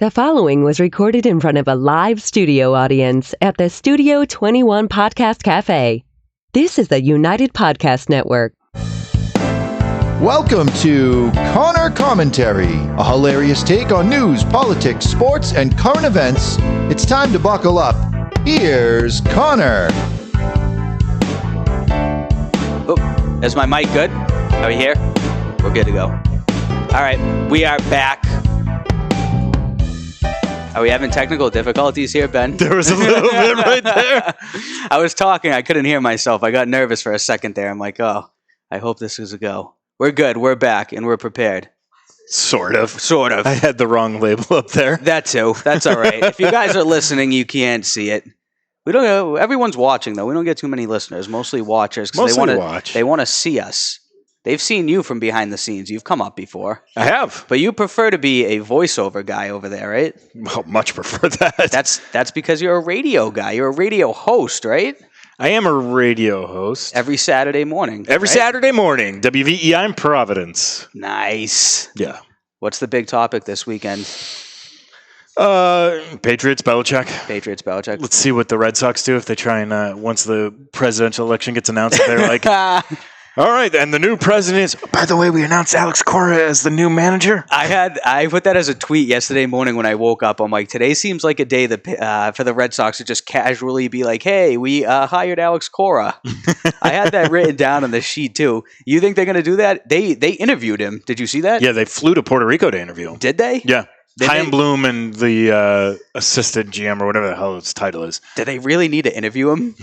The following was recorded in front of a live studio audience at the Studio 21 Podcast Cafe. This is the United Podcast Network. Welcome to Conor Commentary, a hilarious take on news, politics, sports, and current events. It's time to buckle up. Here's Conor. Oh, is my mic good? Are we here? We're good to go. All right, we are back. Are we having technical difficulties here, Ben? There was a little bit right there. I was talking. I couldn't hear myself. I got nervous for a second there. I'm like, oh, I hope this is a go. We're good. We're back, and we're prepared. Sort of. I had the wrong label up there. That too. That's all right. If you guys are listening, you can't see it. We don't. Everyone's watching, though. We don't get too many listeners. Mostly watchers. They want to see us. They've seen you from behind the scenes. You've come up before. I have. But you prefer to be a voiceover guy over there, right? Well, much prefer that. That's because you're a radio guy. You're a radio host, right? I am a radio host. Every Saturday morning. Saturday morning. WVEI in Providence. Nice. Yeah. What's the big topic this weekend? Patriots, Belichick. Let's see what the Red Sox do if they try and, once the presidential election gets announced, they're like... All right, and the new president is, by the way, we announced Alex Cora as the new manager. I put that as a tweet yesterday morning when I woke up. I'm like, today seems like a day that for the Red Sox to just casually be like, hey, we hired Alex Cora. I had that written down on the sheet, too. You think they're going to do that? They interviewed him. Did you see that? Yeah, they flew to Puerto Rico to interview him. Did they? Yeah. Chaim Bloom and the assistant GM or whatever the hell its title is. Did they really need to interview him?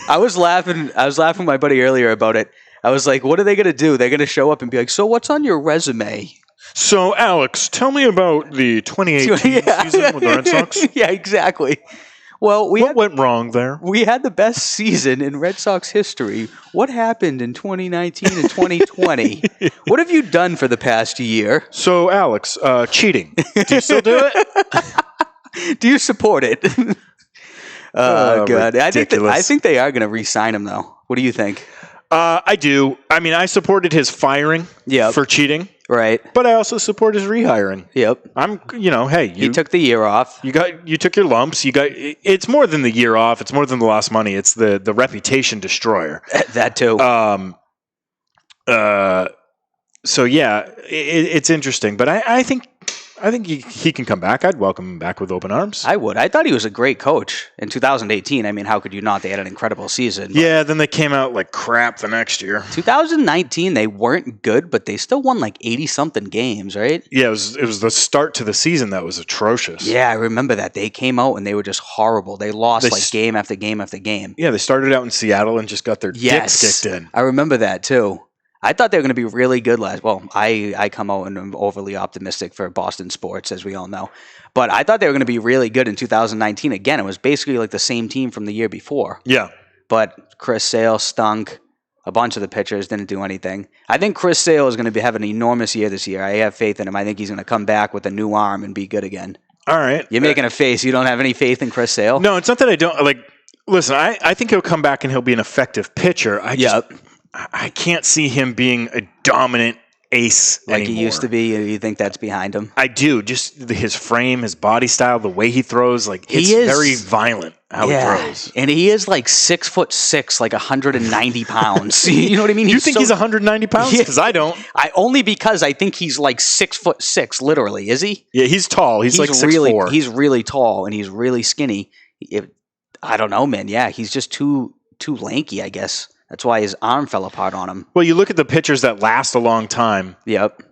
I was laughing with my buddy earlier about it. I was like, what are they going to do? They're going to show up and be like, so what's on your resume? So, Alex, tell me about the 2018 season with the Red Sox. Yeah, exactly. Well, what went wrong there? We had the best season in Red Sox history. What happened in 2019 and 2020? What have you done for the past year? So, Alex, cheating. Do you still do it? Do you support it? God. Ridiculous. I think they are going to re-sign him, though. What do you think? I do. I mean, I supported his firing for cheating. Right. But I also support his rehiring. Yep. He took the year off. You took your lumps. It's more than the year off. It's more than the lost money. It's the reputation destroyer. That too. So yeah, it's interesting, but I think he can come back. I'd welcome him back with open arms. I would. I thought he was a great coach in 2018. I mean, how could you not? They had an incredible season. Yeah, then they came out like crap the next year. 2019, they weren't good, but they still won like 80-something games, right? Yeah, it was the start to the season that was atrocious. Yeah, I remember that. They came out and they were just horrible. They lost game after game after game. Yeah, they started out in Seattle and just got their dicks kicked in. I remember that too. I thought they were going to be really good I come out and I'm overly optimistic for Boston sports, as we all know. But I thought they were going to be really good in 2019. Again, it was basically like the same team from the year before. Yeah. But Chris Sale stunk. A bunch of the pitchers didn't do anything. I think Chris Sale is going to have an enormous year this year. I have faith in him. I think he's going to come back with a new arm and be good again. All right. You're making a face. You don't have any faith in Chris Sale? No, it's not that I don't. Listen, I think he'll come back and he'll be an effective pitcher. I can't see him being a dominant ace like anymore. He used to be. You think that's behind him? I do. Just his frame, his body style, the way he throws, it's very violent how he throws. And he is like 6'6", like 190 pounds. You know what I mean? You think he's 190 pounds? Because I don't. Only because I think he's like 6'6", literally. Is he? Yeah, he's tall. He's like 6'4". He's really tall and he's really skinny. I don't know, man. Yeah, he's just too lanky, I guess. That's why his arm fell apart on him. Well, you look at the pitchers that last a long time. Yep.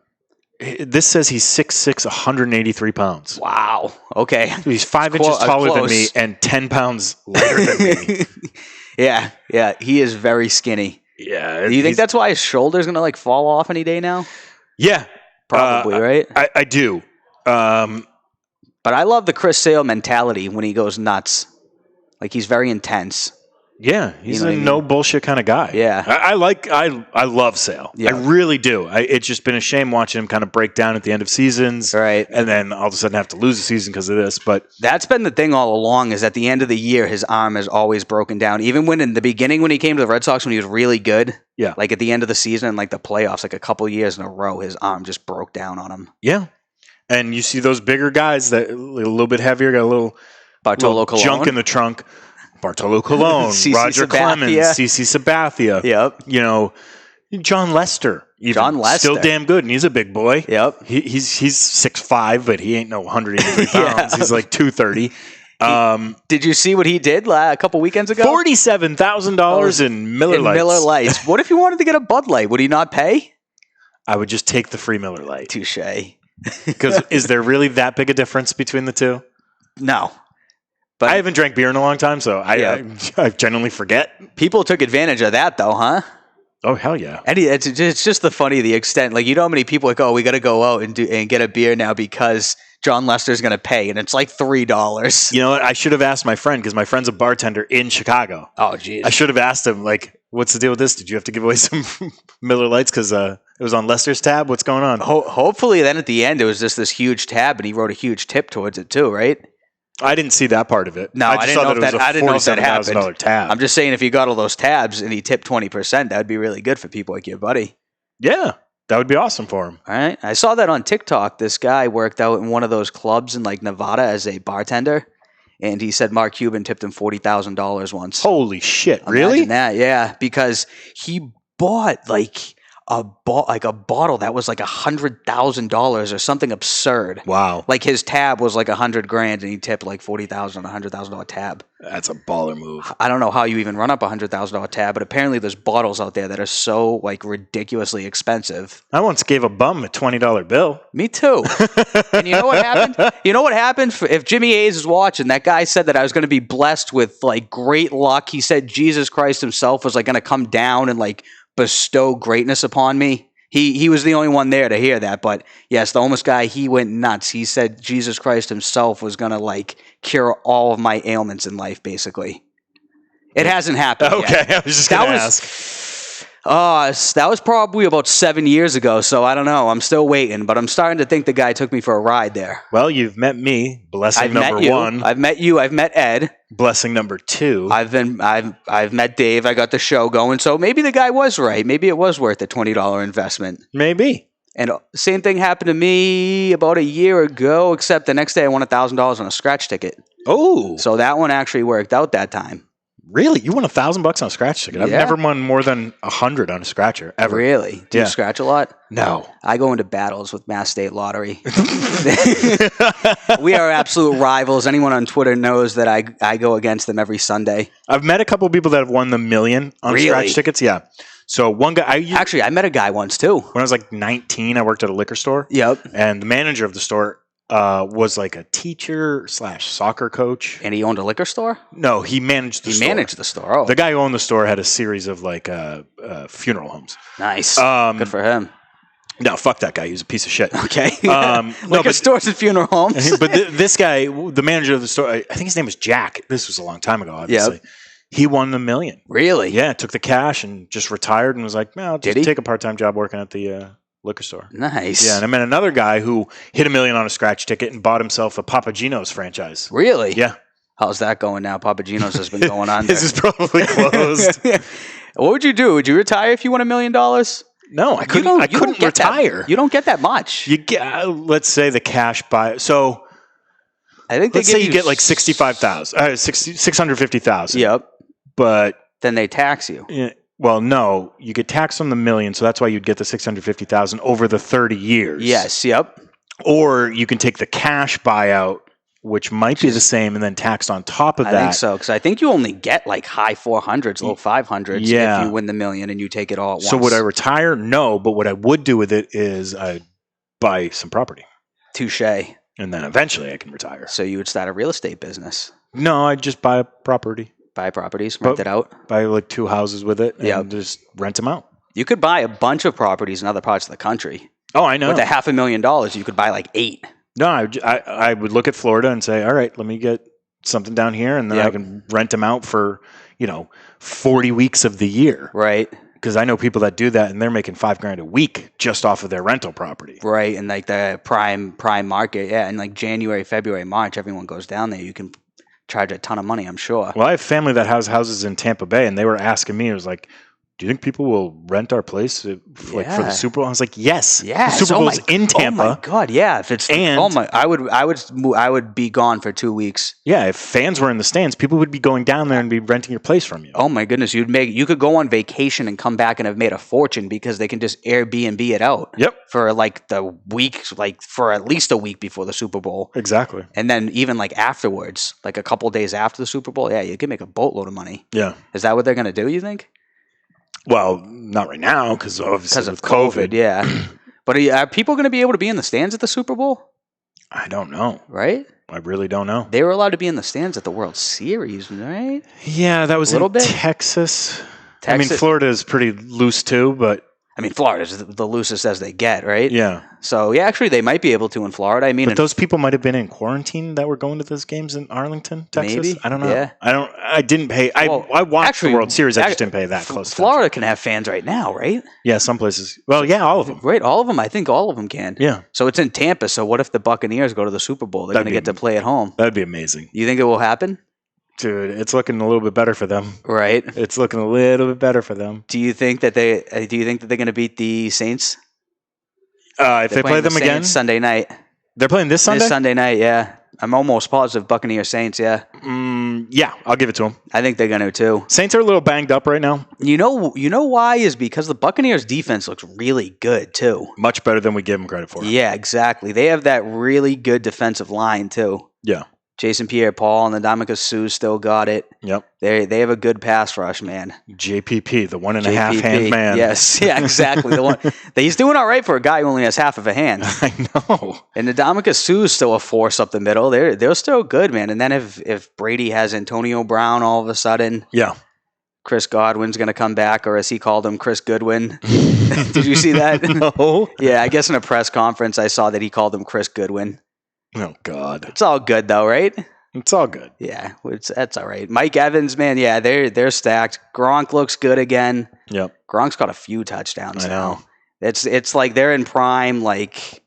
This says he's 6'6", 183 pounds. Wow. Okay. He's 5 inches taller than me and 10 pounds lighter than me. Yeah. He is very skinny. Yeah. Do you think that's why his shoulder's going to fall off any day now? Yeah. Probably, right? I do. But I love the Chris Sale mentality when he goes nuts. He's very intense. Yeah, he's a no bullshit kind of guy. Yeah, I love Sale. Yeah. I really do. It's just been a shame watching him kind of break down at the end of seasons, right? And then all of a sudden have to lose a season because of this. But that's been the thing all along. Is at the end of the year, his arm has always broken down. Even when in the beginning, when he came to the Red Sox, when he was really good, yeah, like at the end of the season, like the playoffs, like a couple years in a row, his arm just broke down on him. Yeah. And you see those bigger guys that a little bit heavier, got a little Bartolo Colon. junk in the trunk. Bartolo Colon, CeCe Roger Sabathia. Clemens, CeCe Sabathia. Yep. You know, John Lester. Even. John Lester. Still damn good, and he's a big boy. Yep. He's 6'5", but he ain't no 183 pounds. He's like 230. Did you see what he did a couple weweekends ago? $47,000 in Miller Lights. Miller Lights. What if he wanted to get a Bud Light? Would he not pay? I would just take the free Miller Light. Touche. Because is there really that big a difference between the two? No. But I haven't drank beer in a long time, so I generally forget. People took advantage of that, though, huh? Oh, hell yeah. And it's just the extent. Like, you know how many people are like, oh, we got to go out and get a beer now because John Lester's going to pay, and it's like $3. You know what? I should have asked my friend, because my friend's a bartender in Chicago. Oh, geez. I should have asked him, like, what's the deal with this? Did you have to give away some Miller Lights because it was on Lester's tab? What's going on? Hopefully, then at the end, it was just this huge tab, and he wrote a huge tip towards it too, right? I didn't see that part of it. No, I didn't know if that happened. Tab. I'm just saying, if you got all those tabs and he tipped 20%, that would be really good for people like your buddy. Yeah, that would be awesome for him. All right. I saw that on TikTok. This guy worked out in one of those clubs in like Nevada as a bartender, and he said Mark Cuban tipped him $40,000 once. Holy shit! Imagine Really? that, yeah, because he bought like a bottle that was like $100,000 or something absurd. Wow. Like his tab was like $100,000 and he tipped like $40,000 on a $100,000 tab. That's a baller move. I don't know how you even run up a $100,000 tab, but apparently there's bottles out there that are so like ridiculously expensive. I once gave a bum a $20 bill. Me too. And you know what happened? You know what happened? If Jimmy Hayes is watching, that guy said that I was going to be blessed with like great luck. He said Jesus Christ himself was like going to come down and like bestow greatness upon me. He was the only one there to hear that. But yes, the homeless guy, he went nuts. He said Jesus Christ himself was going to like cure all of my ailments in life, basically. It hasn't happened Okay, yet. I was just going to ask. That was probably about 7 years ago, so I don't know. I'm still waiting, but I'm starting to think the guy took me for a ride there. Well, you've met me. Blessing I've number met you. one. I've met you. I've met Ed. Blessing number two. I've met Dave. I got the show going, so maybe the guy was right. Maybe it was worth a $20 investment. Maybe. And same thing happened to me about a year ago, except the next day I won $1,000 on a scratch ticket. Oh. So that one actually worked out that time. Really? You won $1,000 on a scratch ticket? I've Yeah. never won more than 100 on a scratcher ever. Really? Do you scratch a lot? No. I go into battles with Mass State Lottery. We are absolute rivals. Anyone on Twitter knows that I go against them every Sunday. I've met a couple of people that have won the million on scratch tickets. Yeah. So one guy, I met a guy once too. When I was like 19, I worked at a liquor store. Yep. And the manager of the store was like a teacher / soccer coach. And he owned a liquor store? No, he managed the store. He managed the store. Oh. The guy who owned the store had a series of like funeral homes. Nice. Good for him. No, fuck that guy. He was a piece of shit. Okay. Liquor stores and funeral homes. But this guy, the manager of the store, I think his name was Jack. This was a long time ago, obviously. Yep. He won the million. Really? Yeah, took the cash and just retired and was like, "Man, I'll just take a part-time job working at the liquor store." Nice. Yeah, and I met another guy who hit $1 million on a scratch ticket and bought himself a Papagino's franchise. Really? Yeah. How's that going now? Papagino's has been going on there. This is probably closed. What would you do? Would you retire if you won $1 million? No, I couldn't. I couldn't retire. You don't get that much. You get, let's say the cash buy. So I think let's say you get like 650,000. Yep. But then they tax you. Well, no, you get taxed on the million, so that's why you'd get the 650,000 over the 30 years. Yes. Yep. Or you can take the cash buyout, which might be the same, and then taxed on top of that. I think so, because I think you only get like high 400s, low 500s if you win the million and you take it all at once. So would I retire? No, but what I would do with it is I'd buy some property. Touche. And then eventually I can retire. So you would start a real estate business? No, I'd just buy a property. Buy properties, rent it out? Buy like 2 houses with it and just rent them out. You could buy a bunch of properties in other parts of the country. Oh, I know. With $500,000, you could buy like 8. No, I would look at Florida and say, all right, let me get something down here, and then I can rent them out for, 40 weeks of the year. Right. Because I know people that do that, and they're making $5,000 a week just off of their rental property. Right, and like the prime market, in like January, February, March, everyone goes down there. You can charge a ton of money, I'm sure. Well, I have family that has houses in Tampa Bay, and they were asking me, it was like, do you think people will rent our place for the Super Bowl? I was like, yes. Yes. The Super Bowl's in Tampa. Oh my God, yeah. If it's I would be gone for 2 weeks. Yeah, if fans were in the stands, people would be going down there and be renting your place from you. Oh my goodness, you could go on vacation and come back and have made a fortune because they can just Airbnb it out. Yep. For like the week, like for at least a week before the Super Bowl. Exactly. And then even like afterwards, like a couple days after the Super Bowl, yeah, you can make a boatload of money. Yeah. Is that what they're going to do, you think? Well, not right now because of COVID. Yeah. But are people going to be able to be in the stands at the Super Bowl? I don't know. Right? I really don't know. They were allowed to be in the stands at the World Series, right? Yeah, that was in Texas. I mean, Florida is pretty loose too, but... I mean, Florida's the loosest as they get, right? Yeah. So, yeah, actually, they might be able to in Florida. I mean... But those people might have been in quarantine that were going to those games in Arlington, Texas? Maybe. I don't know. Yeah. I didn't pay... I watched the World Series. I just didn't pay that close attention. Florida can have fans right now, right? Yeah, some places. Well, yeah, all of them. Right, all of them. I think all of them can. Yeah. So it's in Tampa. So what if the Buccaneers go to the Super Bowl? They're going to get to play at home. That'd be amazing. You think it will happen? Dude, it's looking a little bit better for them. Right. It's looking a little bit better for them. Do you think that they're going to beat the Saints? If they play them again Sunday night. They're playing this Sunday? This Sunday night, yeah. I'm almost positive Buccaneers Saints, yeah. Yeah, I'll give it to them. I think they're going to too. Saints are a little banged up right now. You know why is because the Buccaneers defense looks really good too. Much better than we give them credit for. Yeah, exactly. They have that really good defensive line too. Yeah. Jason Pierre-Paul and the Ndamukong Suh still got it. Yep. They have a good pass rush, man. JPP, the 1.5 hand man. Yes, yeah, exactly. The one he's doing all right for a guy who only has half of a hand. I know. And the Ndamukong Suh is still a force up the middle. They're still good, man. And then if Brady has Antonio Brown all of a sudden, yeah, Chris Godwin's going to come back, or as he called him, Chris Goodwin. Did you see that? No. Yeah, I guess in a press conference I saw that he called him Chris Goodwin. Oh, God. It's all good, though, right? It's all good. Yeah, that's all right. Mike Evans, man, yeah, they're stacked. Gronk looks good again. Yep. Gronk's got a few touchdowns now. now. It's like they're in prime, like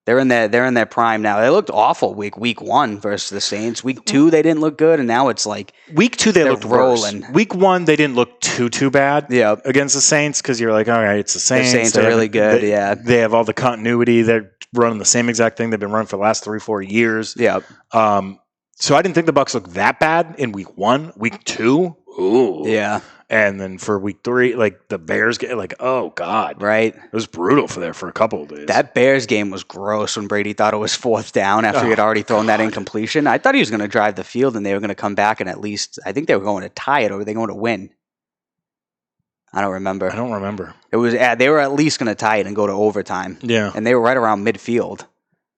they're in their prime now. They looked awful week 1 versus the Saints. Week 2 they didn't look good, and now it's like week 2 they looked rolling. Week 1 they didn't look too bad. Yeah. Against the Saints because you're like, all right, it's the Saints. The Saints are really good. Yeah. They have all the continuity. They're running the same exact thing they've been running for the last 3-4 years. Yeah. So I didn't think the Bucs looked that bad in week 1. Week 2, ooh. Yeah. And then for week 3, like the Bears get like, oh God. Right. It was brutal for a couple of days. That Bears game was gross when Brady thought it was 4th down after he had already thrown that incompletion. I thought he was going to drive the field and they were going to come back and at least, I think they were going to tie it or were they going to win? I don't remember. It was they were at least going to tie it and go to overtime. Yeah. And they were right around midfield.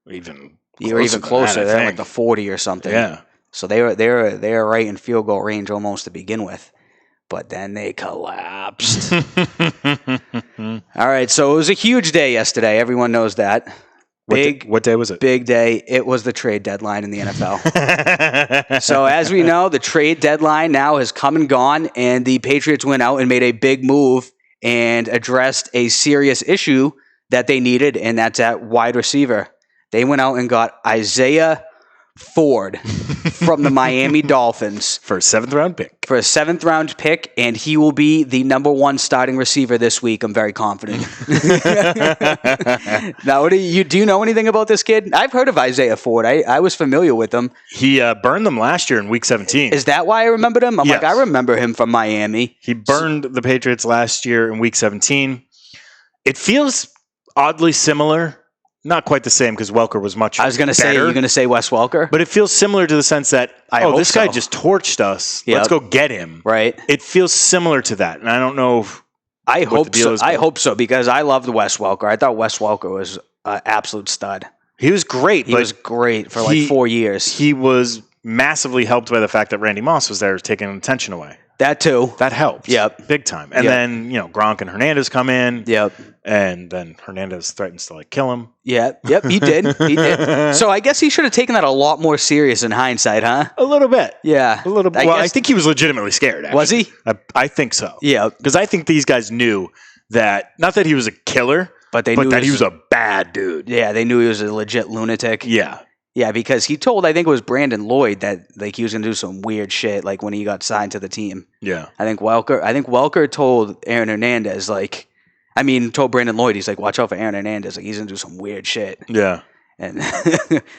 Even closer. They're like the 40 or something. Yeah. So they were right in field goal range almost to begin with. But then they collapsed. All right, so it was a huge day yesterday. Everyone knows that. What day was it? Big day. It was the trade deadline in the NFL. So as we know, the trade deadline now has come and gone, and the Patriots went out and made a big move and addressed a serious issue that they needed, and that's at wide receiver. They went out and got Isaiah Ford from the Miami Dolphins. For a 7th-round pick. For a 7th-round pick, and he will be the number 1 starting receiver this week. I'm very confident. Now, do you know anything about this kid? I've heard of Isaiah Ford. I was familiar with him. He burned them last year in Week 17. Is that why I remembered him? I'm yes. like, I remember him from Miami. He burned the Patriots last year in Week 17. It feels oddly similar. Not quite the same because Welker was much better. I was going to say, you're going to say Wes Welker? But it feels similar to the sense that, this guy just torched us. Yep. Let's go get him. Right. It feels similar to that. And I don't know I hope so. I hope so because I loved Wes Welker. I thought Wes Welker was an absolute stud. He was great. He was great for like 4 years. He was massively helped by the fact that Randy Moss was there taking attention away. That too. That helped. Yep. Big time. And then, Gronk and Hernandez come in. Yep. And then Hernandez threatens to kill him. Yeah. Yep. He did. So I guess he should have taken that a lot more serious in hindsight, huh? A little bit. Yeah. A little bit. I think he was legitimately scared. Actually. Was he? I think so. Yeah. Because I think these guys knew that, not that he was a killer, but that he was a bad dude. Yeah. They knew he was a legit lunatic. Yeah. Yeah, because he told, I think it was Brandon Lloyd, that like he was gonna do some weird shit like when he got signed to the team. Yeah. I think Welker told Aaron Hernandez, told Brandon Lloyd, he's like, watch out for Aaron Hernandez, like he's gonna do some weird shit. Yeah. And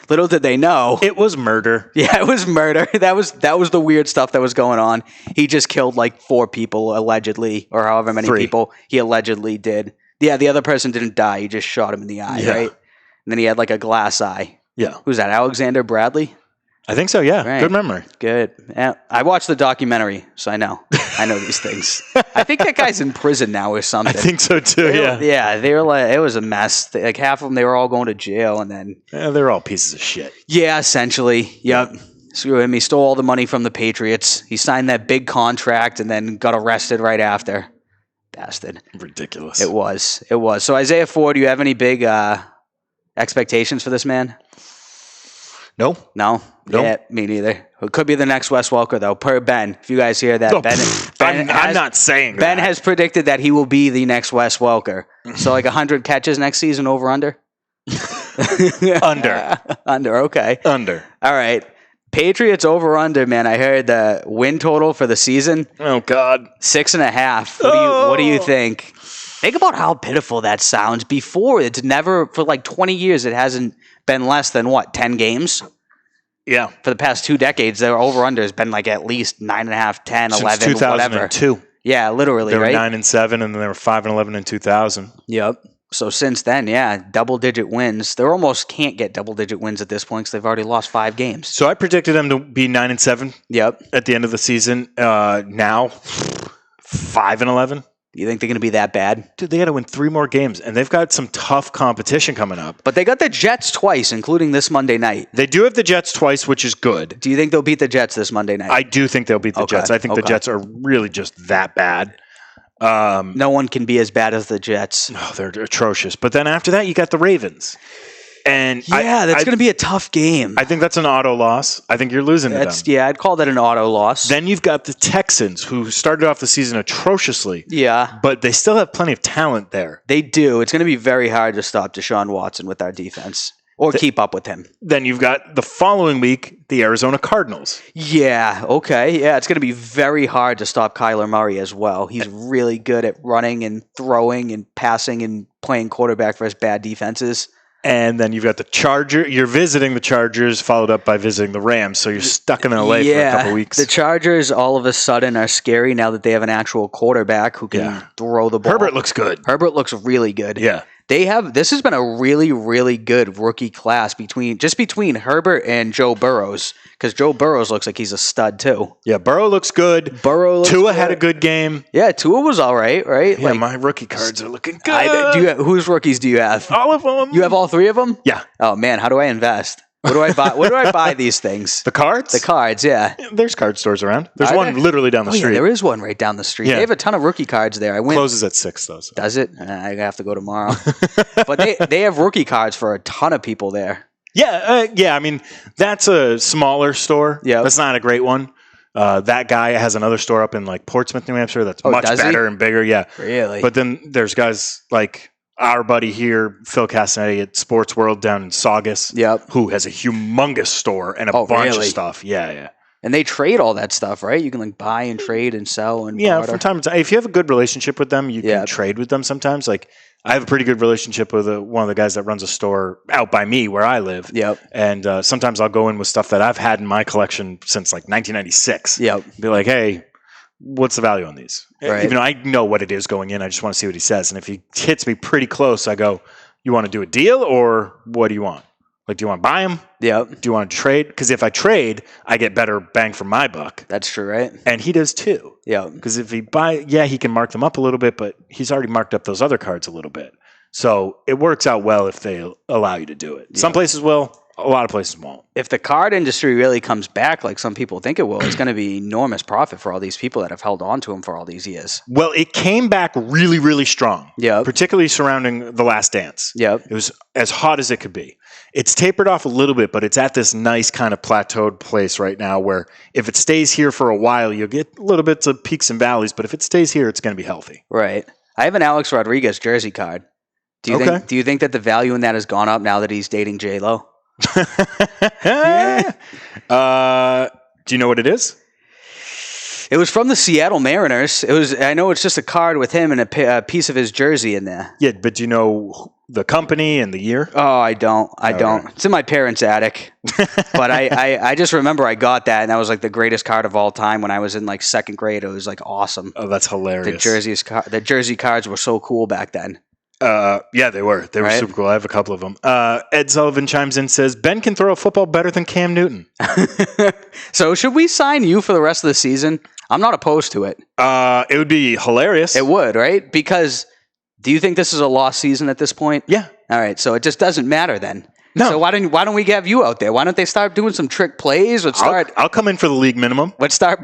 little did they know, it was murder. Yeah, it was murder. That was the weird stuff that was going on. He just killed like 4 people allegedly, or however many 3 people he allegedly did. Yeah, the other person didn't die. He just shot him in the eye, right? And then he had like a glass eye. Yeah. Who's that? Alexander Bradley? I think so, yeah. Right. Good memory. Good. Yeah, I watched the documentary, so I know. I know these things. I think that guy's in prison now or something. I think so too, yeah. Yeah, they were like, it was a mess. Like half of them, they were all going to jail, and then... Yeah, they're all pieces of shit. Yeah, essentially. Yep. Screw him. He stole all the money from the Patriots. He signed that big contract and then got arrested right after. Bastard. Ridiculous. It was. So Isaiah Ford, do you have any big expectations for this man? No. No? Yeah, me neither. It could be the next Wes Welker, though, per Ben. If you guys hear that, I'm not saying Ben that. has predicted that he will be the next Wes Welker. So like 100 catches next season, over under? Under. Under, okay. Under. All right. Patriots over under, man. I heard the win total for the season. Oh, God. 6.5. What do you think? Think about how pitiful that sounds. Before, it's never, for like 20 years, it hasn't been less than, 10 games? Yeah. For the past 2 decades, their over-under has been like at least 9.5, 10, Since 11, 2002. whatever. Yeah, literally, they were right? 9-7, and then they were 5-11 in 2000. Yep. So since then, yeah, double-digit wins. They almost can't get double-digit wins at this point because they've already lost 5 games. So I predicted them to be 9-7. Yep. At the end of the season. Now, 5-11. You think they're going to be that bad? Dude, they got to win 3 more games, and they've got some tough competition coming up. But they got the Jets twice, including this Monday night. They do have the Jets twice, which is good. Do you think they'll beat the Jets this Monday night? I do think they'll beat the Jets. I think the Jets are really just that bad. No one can be as bad as the Jets. Oh, they're atrocious. But then after that, you got the Ravens. And yeah, that's going to be a tough game. I think that's an auto loss. I think you're losing to them. Yeah, I'd call that an auto loss. Then you've got the Texans, who started off the season atrociously. Yeah. But they still have plenty of talent there. They do. It's going to be very hard to stop Deshaun Watson with our defense. Or keep up with him. Then you've got the following week, the Arizona Cardinals. Yeah, okay. Yeah, it's going to be very hard to stop Kyler Murray as well. He's really good at running and throwing and passing and playing quarterback for his bad defenses. And then you've got the Chargers. You're visiting the Chargers, followed up by visiting the Rams. So you're stuck in LA for a couple weeks. The Chargers all of a sudden are scary now that they have an actual quarterback who can throw the ball. Herbert looks good. Herbert looks really good. Yeah. This has been a really, really good rookie class between Herbert and Joe Burrows, because Joe Burrows looks like he's a stud too. Yeah, Burrow looks good. Tua had a good game. Yeah, Tua was all right, right? Yeah, my rookie cards are looking good. Whose rookies do you have? All of them. You have all 3 of them? Yeah. Oh man, how do I invest? What do I buy? Where do I buy these things? The cards? The cards, yeah. There's card stores around. There's one literally down the street. Yeah, there is one right down the street. Yeah. They have a ton of rookie cards there. Closes at 6 though. So. Does it? I have to go tomorrow. But they have rookie cards for a ton of people there. Yeah, I mean, that's a smaller store. Yeah. That's not a great one. That guy has another store up in like Portsmouth, New Hampshire that's much better and bigger. Yeah. Really? But then there's guys like our buddy here, Phil Castanetti at Sports World down in Saugus, who has a humongous store and a bunch of stuff. Yeah. And they trade all that stuff, right? You can like buy and trade and sell and barter. From time to time. If you have a good relationship with them, you can trade with them sometimes. Like I have a pretty good relationship with one of the guys that runs a store out by me where I live. Yep. And sometimes I'll go in with stuff that I've had in my collection since like 1996. Yep. Be like, hey, what's the value on these? Right. Even though I know what it is going in, I just want to see what he says. And if he hits me pretty close, I go, you want to do a deal or what do you want? Like, do you want to buy them? Yep. Do you want to trade? Because if I trade, I get better bang for my buck. That's true, right? And he does too. Yeah. Because if he he can mark them up a little bit, but he's already marked up those other cards a little bit. So it works out well if they allow you to do it. Yeah. Some places will. A lot of places won't. If the card industry really comes back like some people think it will, it's going to be enormous profit for all these people that have held on to them for all these years. Well, it came back really, really strong. Yeah. Particularly surrounding The Last Dance. Yep. It was as hot as it could be. It's tapered off a little bit, but it's at this nice kind of plateaued place right now where if it stays here for a while, you'll get little bits of peaks and valleys, but if it stays here, it's going to be healthy. Right. I have an Alex Rodriguez jersey card. Do you think that the value in that has gone up now that he's dating J-Lo? Do you know what it is? It was from the Seattle Mariners. I know it's just a card with him and a piece of his jersey in there. Yeah, but do you know the company and the year? Oh, I don't. Right. It's in my parents' attic. But I just remember I got that, and that was like the greatest card of all time when I was in like second grade. It was like awesome. Oh, that's hilarious. The jersey cards were so cool back then. Yeah, they were. They were super cool. I have a couple of them. Ed Sullivan chimes in, says, Ben can throw a football better than Cam Newton. So should we sign you for the rest of the season? I'm not opposed to it. It would be hilarious. It would, right? Because do you think this is a lost season at this point? Yeah. All right. So it just doesn't matter then. No. So why don't we have you out there? Why don't they start doing some trick plays? I'll come in for the league minimum. Let's start.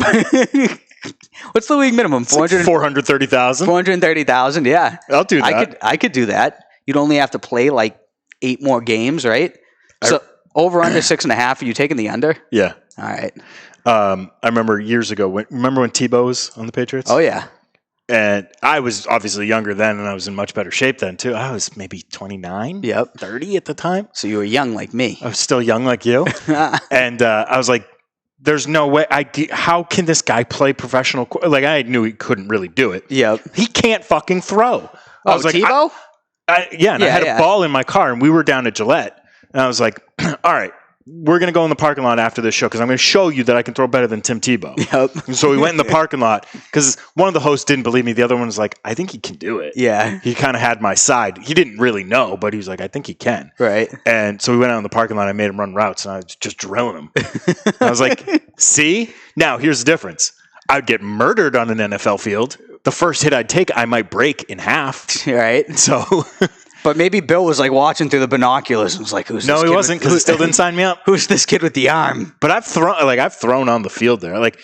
What's the league minimum? 430,000. 430,000. Yeah. I'll do that. I could do that. You'd only have to play like 8 more games, right? So over under 6.5. Are you taking the under? Yeah. All right. I remember years ago. Remember when Tebow was on the Patriots? Oh yeah. And I was obviously younger then, and I was in much better shape then too. I was maybe 29, 30 at the time. So you were young like me. I was still young like you. And I was like, there's no way. How can this guy play professional? Like, I knew he couldn't really do it. Yep. He can't fucking throw. I was like, Tebow? I had a ball in my car, and we were down at Gillette. And I was like, all right, we're going to go in the parking lot after this show because I'm going to show you that I can throw better than Tim Tebow. Yep. And so we went in the parking lot because one of the hosts didn't believe me. The other one was like, I think he can do it. Yeah. He kind of had my side. He didn't really know, but he was like, I think he can. Right. And so we went out in the parking lot. I made him run routes, and I was just drilling him. I was like, see? Now, here's the difference. I'd get murdered on an NFL field. The first hit I'd take, I might break in half. Right. So... But maybe Bill was like watching through the binoculars and was like, "Who's this?" No, he wasn't because he still didn't sign me up. Who's this kid with the arm? But I've thrown on the field there. Like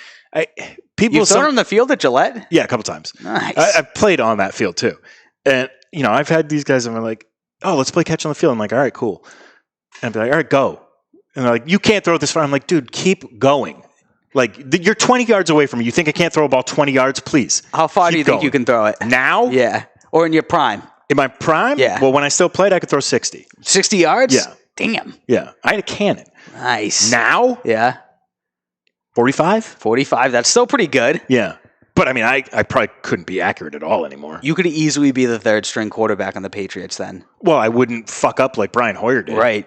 You've thrown on the field at Gillette? Yeah, a couple times. Nice. I've played on that field too, and I've had these guys and they're like, "Oh, let's play catch on the field." I'm like, "All right, cool." And I'd be like, "All right, go." And they're like, "You can't throw this far." I'm like, "Dude, keep going." Like you're 20 yards away from me. You think I can't throw a ball 20 yards? Please. How far do you think you can throw it now? Yeah, or in your prime? In my prime? Yeah. Well, when I still played, I could throw 60. 60 yards? Yeah. Damn. Yeah. I had a cannon. Nice. Now? Yeah. 45? 45. That's still pretty good. Yeah. But, I mean, I probably couldn't be accurate at all anymore. You could easily be the third string quarterback on the Patriots then. Well, I wouldn't fuck up like Brian Hoyer did. Right.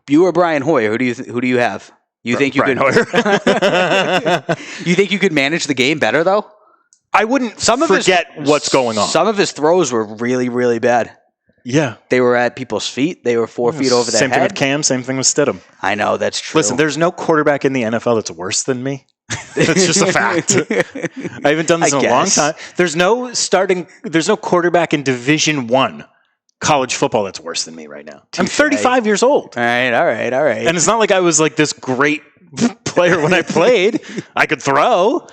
You or Brian Hoyer. Who do you have? You think you Brian could? Hoyer. You think you could manage the game better though? I wouldn't forget what's going on. Some of his throws were really, really bad. Yeah. They were at people's feet. They were 4 feet over their head. Same thing with Cam. Same thing with Stidham. I know, that's true. Listen, there's no quarterback in the NFL that's worse than me. That's just a fact. I haven't done this in a long time. There's no quarterback in Division I college football that's worse than me right now. I'm 35 years old. All right. And it's not like I was like this great player when I played. I could throw.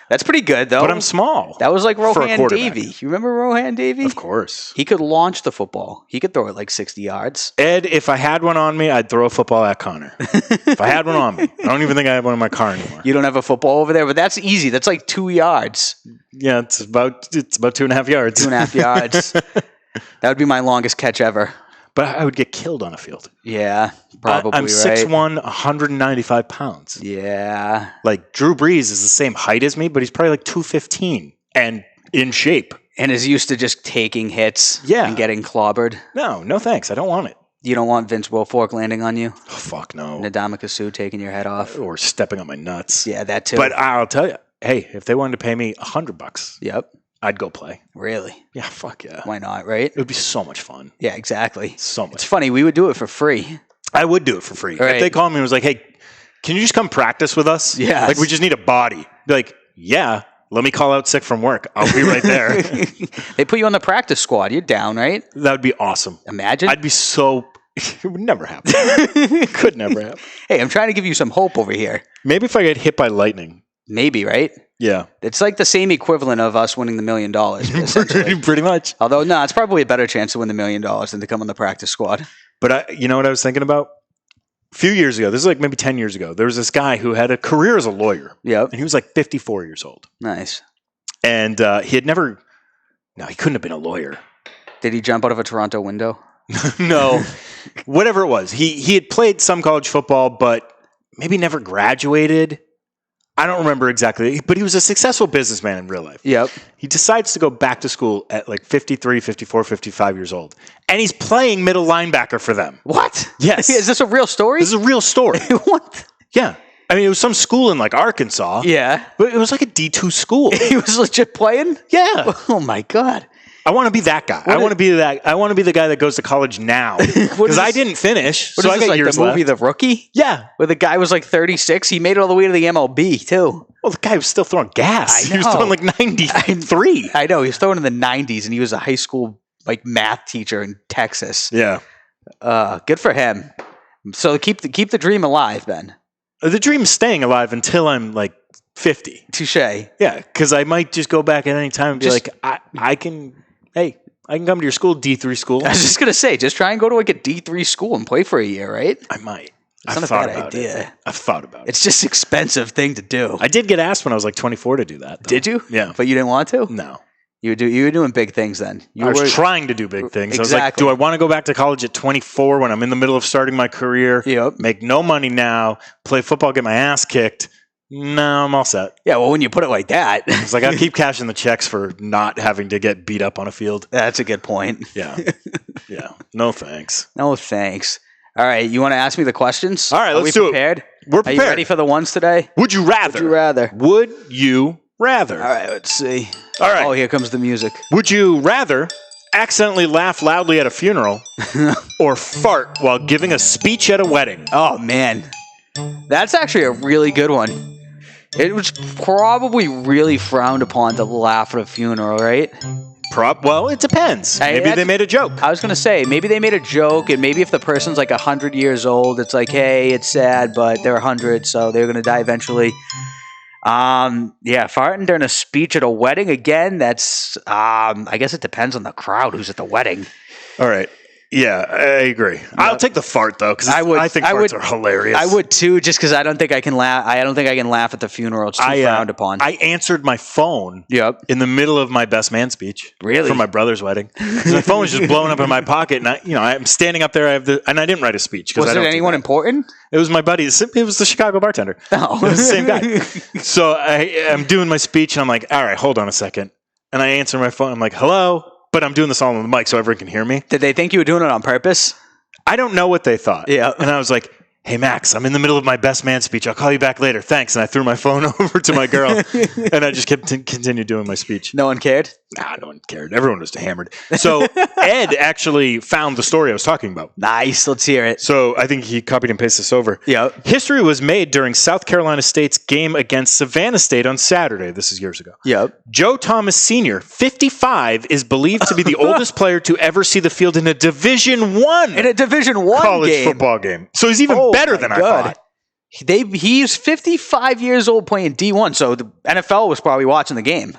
That's pretty good, though. But I'm small. That was like Rohan Davey. You remember Rohan Davey? Of course. He could launch the football. He could throw it like 60 yards. Ed, if I had one on me, I'd throw a football at Connor. If I had one on me. I don't even think I have one in my car anymore. You don't have a football over there? But that's easy. That's like 2 yards. Yeah, it's about 2.5 yards. 2.5 yards. That would be my longest catch ever. But I would get killed on a field. Yeah, probably I'm 6'1", 195 pounds. Yeah. Like, Drew Brees is the same height as me, but he's probably like 215 and in shape. And is used to just taking hits and getting clobbered. No thanks. I don't want it. You don't want Vince Wilfork landing on you? Oh, fuck no. Ndamukong Suh taking your head off? Or stepping on my nuts. Yeah, that too. But I'll tell you, hey, if they wanted to pay me $100, yep, I'd go play. Really? Yeah, fuck yeah. Why not, right? It would be so much fun. Yeah, exactly. So much. It's funny, we would do it for free. I would do it for free. Right. If they called me and was like, hey, can you just come practice with us? Yeah. Like, we just need a body. Be like, yeah, let me call out sick from work. I'll be right there. They put you on the practice squad. You're down, right? That would be awesome. Imagine. I'd be so... It would never happen. Could never happen. Hey, I'm trying to give you some hope over here. Maybe if I get hit by lightning. Maybe, right? Yeah. It's like the same equivalent of us winning the $1 million, essentially. Pretty much. Although, no, it's probably a better chance to win the $1 million than to come on the practice squad. But you know what I was thinking about? A few years ago, this is like maybe 10 years ago, there was this guy who had a career as a lawyer. Yep. And he was like 54 years old. Nice. And he had never... No, he couldn't have been a lawyer. Did he jump out of a Toronto window? No. whatever it was. He had played some college football, but maybe never graduated. I don't remember exactly, but he was a successful businessman in real life. Yep. He decides to go back to school at like 53, 54, 55 years old. And he's playing middle linebacker for them. What? Yes. Is this a real story? This is a real story. What? Yeah. I mean, it was some school in like Arkansas. Yeah. But it was like a D2 school. He was legit playing? Yeah. Oh my God. I want to be that guy. I want to be the guy that goes to college now. Because I didn't finish. So I got years the movie left. The Rookie? Yeah. Where the guy was like 36. He made it all the way to the MLB too. Well, the guy was still throwing gas. I He was know. throwing like 93. I know. He was throwing in the 90s and he was a high school like math teacher in Texas. Yeah. Good for him. So keep the dream alive, Ben. The dream's staying alive until I'm like 50. Touche. Yeah, because I might just go back at any time and be like, I can come to your school, D3 school. I was just gonna say, just try and go to like a D3 school and play for a year, right? I might. It's I've not a thought bad about idea. it. I've thought about it. It's just an expensive thing to do. I did get asked when I was like 24 to do that, though. Did you? Yeah. But you didn't want to? No. You were doing big things then. I was trying to do big things. I was like, Exactly. do I want to go back to college at 24 when I'm in the middle of starting my career, Yep. make no money now, play football, get my ass kicked? No, I'm all set. Yeah, well, when you put it like that, It's like I keep cashing the checks for not having to get beat up on a field. that's a good point. Yeah. Yeah. No thanks. No thanks. All right, you want to ask me the questions? All right, Are let's we do it. prepared? We're Are prepared. you ready for the ones today? Would you rather? Would you rather? Would you rather? All right, let's see. All right. Oh, here comes the music. Would you rather accidentally laugh loudly at a funeral or fart while giving a speech at a wedding? Oh, man. That's actually a really good one. It was probably really frowned upon to laugh at a funeral, right? Well, it depends. Maybe they made a joke. I was going to say, maybe they made a joke, and maybe if the person's like 100 years old, it's like, hey, it's sad, but they're 100, so they're going to die eventually. Yeah, farting during a speech at a wedding, again, that's, I guess it depends on the crowd who's at the wedding. All right. Yeah, I agree. I'll take the fart though, because I think farts are hilarious. I would too, just because I don't think I can laugh. I don't think I can laugh at the funeral. It's too frowned upon. I answered my phone. Yep. In the middle of my best man speech. Really? For my brother's wedding. My phone was just blowing up in my pocket, and I'm standing up there. And I didn't write a speech. Was it anyone important? It was my buddy. It was the Chicago bartender. Oh. It was the same guy. So I'm doing my speech, and I'm like, all right, hold on a second. And I answer my phone. I'm like, hello? But I'm doing this all on the mic so everyone can hear me. Did they think you were doing it on purpose? I don't know what they thought. Yeah. And I was like, hey, Max, I'm in the middle of my best man speech. I'll call you back later. Thanks. And I threw my phone over to my girl. And I just continued doing my speech. No one cared? Nah, no one cared. Everyone was hammered. So Ed actually found the story I was talking about. Nice. Let's hear it. So I think he copied and pasted this over. Yep. History was made during South Carolina State's game against Savannah State on Saturday. This is years ago. Yep. Joe Thomas Sr., 55, is believed to be the oldest player to ever see the field in a Division I In a Division I college game. football game. So he's even better than I thought. He's 55 years old playing D1, so the NFL was probably watching the game.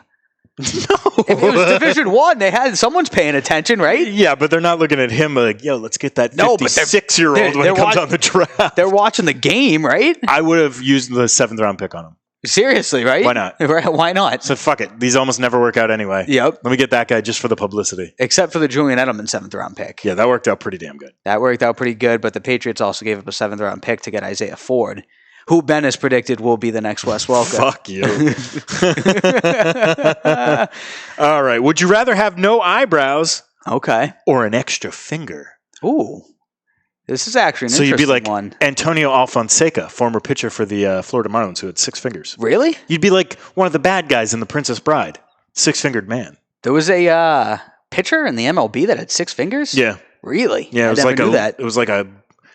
No. If it was Division I, someone's paying attention, right? Yeah, but they're not looking at him like, yo, let's get that 56-year-old when he comes on the draft. They're watching the game, right? I would have used the 7th-round pick on him. Seriously, right? Why not? Why not? So fuck it. These almost never work out anyway. Yep. Let me get that guy just for the publicity. Except for the Julian Edelman 7th-round pick. Yeah, that worked out pretty damn good. That worked out pretty good, but the Patriots also gave up a 7th-round pick to get Isaiah Ford, who Ben has predicted will be the next Wes Welker. Fuck you. All right. Would you rather have no eyebrows Okay. or an extra finger? Ooh. This is actually an So you'd be like one. Antonio Alfonseca, former pitcher for the Florida Marlins, who had 6 fingers. Really? You'd be like one of the bad guys in The Princess Bride, 6-fingered man. There was a pitcher in the MLB that had 6 fingers? Yeah. Really? Yeah, I never knew that. It was like a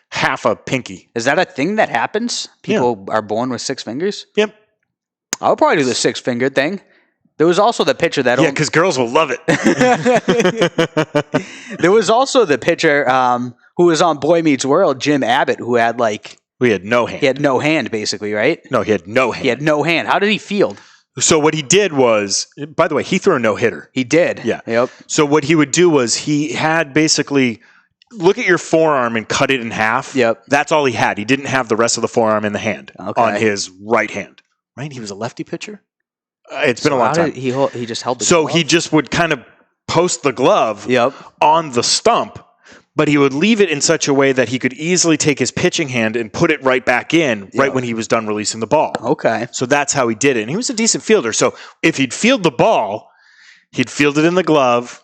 half a pinky. Is that a thing that happens? People are born with 6 fingers? Yep. I would probably do the 6-fingered thing. There was also the pitcher that... Yeah, because girls will love it. There was also the pitcher who was on Boy Meets World, Jim Abbott, who had We had no hand. He had no hand, basically, right? No, he had no hand. He had no hand. How did he field? So what he did was, by the way, he threw a no-hitter. He did. Yeah. Yep. So what he would do was he had basically... Look at your forearm and cut it in half. Yep. That's all he had. He didn't have the rest of the forearm in the hand on his right hand. Right? He was a lefty pitcher? It's been a long time. He just held the So glove? he just would kind of post the glove Yep. on the stump, but he would leave it in such a way that he could easily take his pitching hand and put it right back in right when he was done releasing the ball. Okay. So that's how he did it. And he was a decent fielder. So if he'd field the ball, he'd field it in the glove,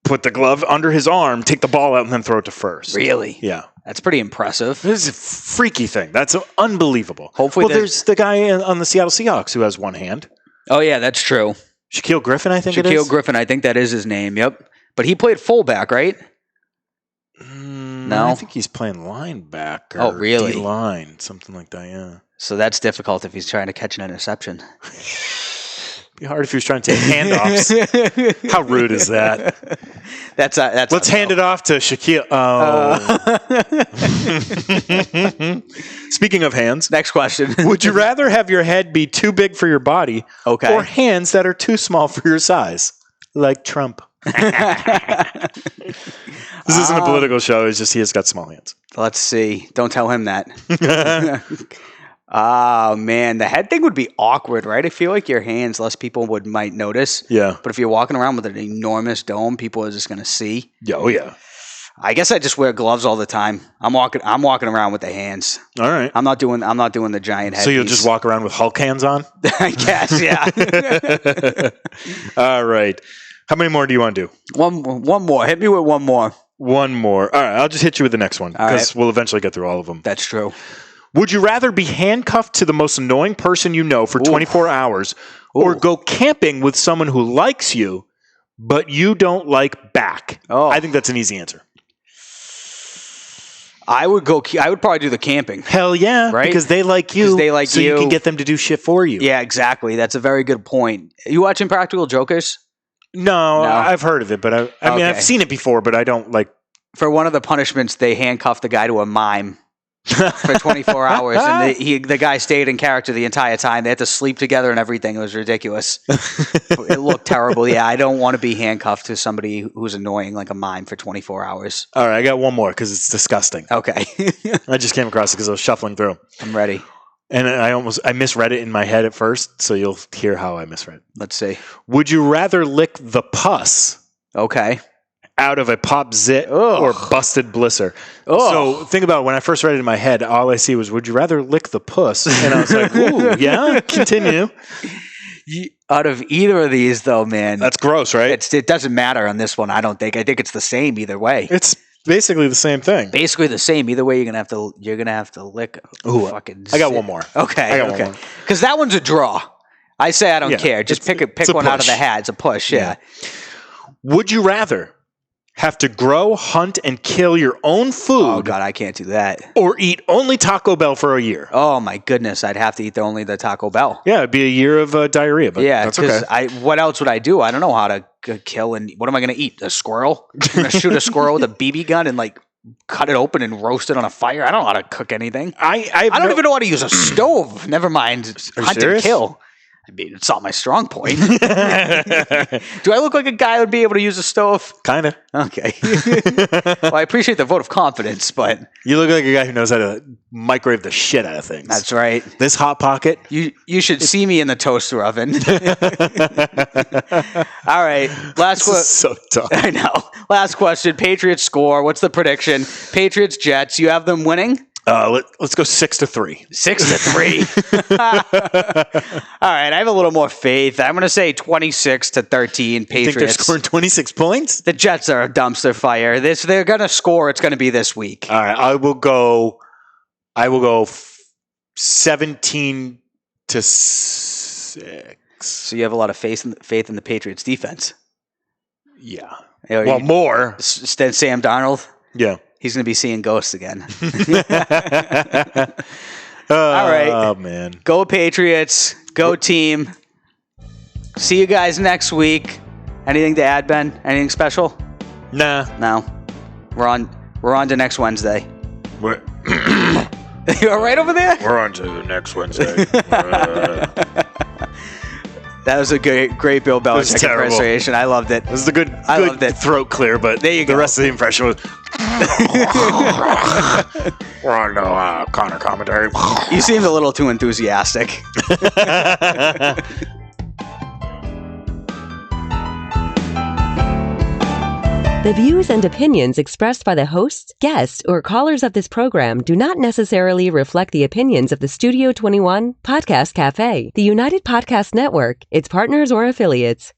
put the glove under his arm, take the ball out, and then throw it to first. Really? Yeah. That's pretty impressive. This is a freaky thing. That's unbelievable. Hopefully there's the guy on the Seattle Seahawks who has one hand. Oh, yeah, that's true. Shaquille Griffin, I think it is. Shaquille Griffin, I think that is his name. Yep. But he played fullback, right? No? I think he's playing linebacker. Oh, really? D-line, something like that, yeah. So that's difficult if he's trying to catch an interception. Be hard if he was trying to take handoffs. How rude is that? That's Let's hand it off to Shaquille. Oh. Speaking of hands. Next question. Would you rather have your head be too big for your body or hands that are too small for your size? Like Trump. This isn't a political show. It's just he has got small hands. Let's see. Don't tell him that. Oh, man. The head thing would be awkward, right? I feel like your hands, less people might notice. Yeah. But if you're walking around with an enormous dome, people are just going to see. Yeah, oh, yeah. I guess I just wear gloves all the time. I'm walking around with the hands. All right. I'm not doing the giant head. So you'll just walk around with Hulk hands on? I guess, yeah. All right. How many more do you want to do? One more. Hit me with one more. One more. All right. I'll just hit you with the next one because we'll eventually get through all of them. That's true. Would you rather be handcuffed to the most annoying person you know for 24 hours or go camping with someone who likes you, but you don't like back? Oh. I think that's an easy answer. I would probably do the camping. Hell yeah. Right? Because they like you. So you can get them to do shit for you. Yeah, exactly. That's a very good point. You watching Practical Jokers? No, I've heard of it, but I mean, I've seen it before, but I don't like. For one of the punishments, they handcuffed the guy to a mime for 24 hours, and the guy stayed in character the entire time. They had to sleep together and everything. It was ridiculous. It looked terrible. Yeah, I don't want to be handcuffed to somebody who's annoying like a mime for 24 hours. All right, I got one more because it's disgusting. Okay. I just came across it because I was shuffling through. I'm ready. And I misread it in my head at first, so you'll hear how I misread. Let's see. Would you rather lick the pus out of a pop zit or busted blister? So think about when I first read it in my head, all I see was, would you rather lick the puss? And I was like, ooh, yeah, continue. Out of either of these, though, man. That's gross, right? It doesn't matter on this one, I don't think. I think it's the same either way. It's basically the same thing. Basically the same. Either way, you're gonna have to lick. Fucking. I got one more. Okay. Because that one's a draw. I say I don't care. Just pick one out of the hat. It's a push. Yeah. Would you rather have to grow, hunt, and kill your own food? Oh God, I can't do that. Or eat only Taco Bell for a year? Oh my goodness, I'd have to eat only the Taco Bell. Yeah, it'd be a year of diarrhea. But that's okay. What else would I do? I don't know how to kill and what am I going to eat? A squirrel? I'm going to shoot a squirrel with a BB gun and like cut it open and roast it on a fire? I don't know how to cook anything. I don't even know how to use a stove. Never mind hunt and kill. I mean, it's not my strong point. Do I look like a guy who would be able to use a stove? Kind of. Okay. Well, I appreciate the vote of confidence, but... You look like a guy who knows how to microwave the shit out of things. That's right. This Hot Pocket. You should see me in the toaster oven. All right. Last question. So dumb. I know. Last question. Patriots score. What's the prediction? Patriots, Jets. You have them winning? Let's go 6-3. 6-3. All right, I have a little more faith. I'm going to say 26-13. Patriots. You think they're scoring 26 points? The Jets are a dumpster fire. They're going to score. It's going to be this week. All right, I will go 17-6. So you have a lot of faith in the Patriots defense. Yeah. Well, more than Sam Darnold. Yeah. He's going to be seeing ghosts again. All right. Oh, man. Go Patriots. Go team. See you guys next week. Anything to add, Ben? Anything special? Nah. No. We're on to next Wednesday. You all right over there? We're on to the next Wednesday. That was a great Bill Belichick impersonation. I loved it. This is a good throat clear, but there you go. The rest of the impression was... We're on to Conor commentary. You seemed a little too enthusiastic. The views and opinions expressed by the hosts, guests, or callers of this program do not necessarily reflect the opinions of the Studio 21 Podcast Cafe, the United Podcast Network, its partners, or affiliates.